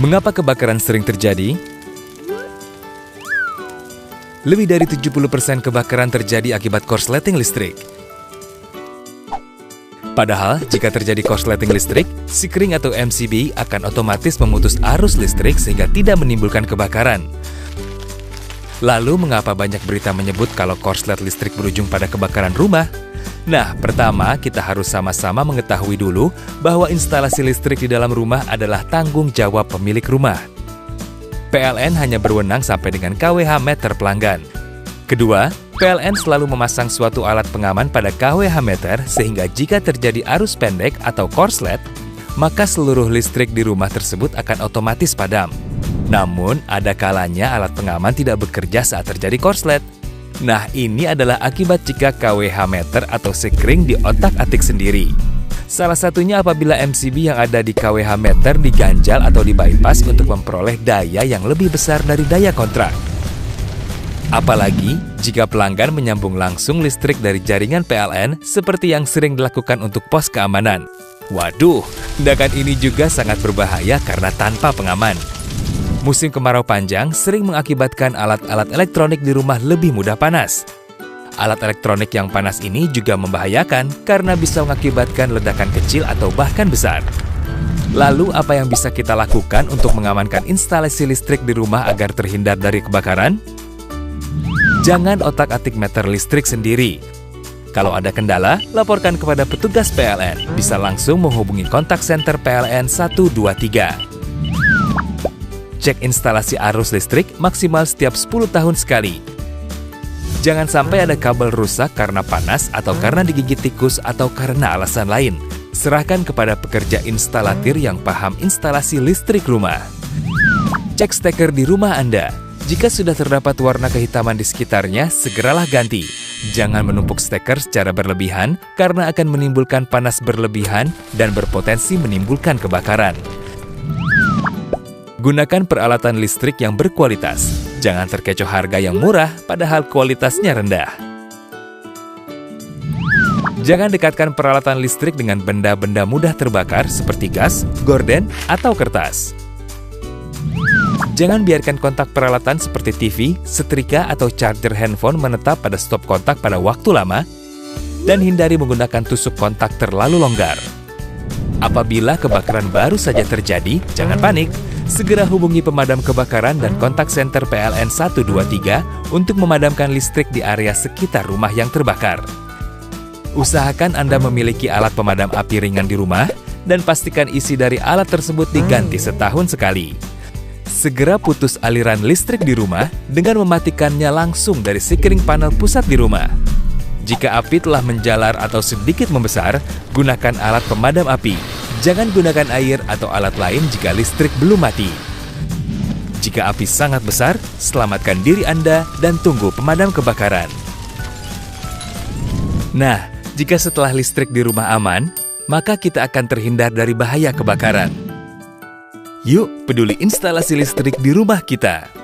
Mengapa kebakaran sering terjadi? Lebih dari 70% kebakaran terjadi akibat korsleting listrik. Padahal, jika terjadi korsleting listrik, Sikring atau MCB akan otomatis memutus arus listrik sehingga tidak menimbulkan kebakaran. Lalu, mengapa banyak berita menyebut kalau korslet listrik berujung pada kebakaran rumah? Nah, pertama kita harus sama-sama mengetahui dulu bahwa instalasi listrik di dalam rumah adalah tanggung jawab pemilik rumah. PLN hanya berwenang sampai dengan kWh meter pelanggan. Kedua, PLN selalu memasang suatu alat pengaman pada kWh meter sehingga jika terjadi arus pendek atau korslet, maka seluruh listrik di rumah tersebut akan otomatis padam. Namun, ada kalanya alat pengaman tidak bekerja saat terjadi korslet. Nah, ini adalah akibat jika kWh meter atau Sikring diotak-atik sendiri. Salah satunya apabila MCB yang ada di kWh meter diganjal atau di-bypass untuk memperoleh daya yang lebih besar dari daya kontrak. Apalagi jika pelanggan menyambung langsung listrik dari jaringan PLN seperti yang sering dilakukan untuk pos keamanan. Waduh, tindakan ini juga sangat berbahaya karena tanpa pengaman. Musim kemarau panjang sering mengakibatkan alat-alat elektronik di rumah lebih mudah panas. Alat elektronik yang panas ini juga membahayakan karena bisa mengakibatkan ledakan kecil atau bahkan besar. Lalu, apa yang bisa kita lakukan untuk mengamankan instalasi listrik di rumah agar terhindar dari kebakaran? Jangan otak-atik meter listrik sendiri. Kalau ada kendala, laporkan kepada petugas PLN. Bisa langsung menghubungi kontak center PLN 123. Cek instalasi arus listrik maksimal setiap 10 tahun sekali. Jangan sampai ada kabel rusak karena panas atau karena digigit tikus atau karena alasan lain. Serahkan kepada pekerja instalatir yang paham instalasi listrik rumah. Cek steker di rumah Anda. Jika sudah terdapat warna kehitaman di sekitarnya, segeralah ganti. Jangan menumpuk steker secara berlebihan karena akan menimbulkan panas berlebihan dan berpotensi menimbulkan kebakaran. Gunakan peralatan listrik yang berkualitas. Jangan terkecoh harga yang murah padahal kualitasnya rendah. Jangan dekatkan peralatan listrik dengan benda-benda mudah terbakar seperti gas, gorden, atau kertas. Jangan biarkan kontak peralatan seperti TV, setrika, atau charger handphone menetap pada stop kontak pada waktu lama, dan hindari menggunakan tusuk kontak terlalu longgar. Apabila kebakaran baru saja terjadi, jangan panik. Segera hubungi pemadam kebakaran dan kontak center PLN 123 untuk memadamkan listrik di area sekitar rumah yang terbakar. Usahakan Anda memiliki alat pemadam api ringan di rumah dan pastikan isi dari alat tersebut diganti setahun sekali. Segera putus aliran listrik di rumah dengan mematikannya langsung dari Sikring panel pusat di rumah. Jika api telah menjalar atau sedikit membesar, gunakan alat pemadam api. Jangan gunakan air atau alat lain jika listrik belum mati. Jika api sangat besar, selamatkan diri Anda dan tunggu pemadam kebakaran. Nah, jika setelah listrik di rumah aman, maka kita akan terhindar dari bahaya kebakaran. Yuk, peduli instalasi listrik di rumah kita.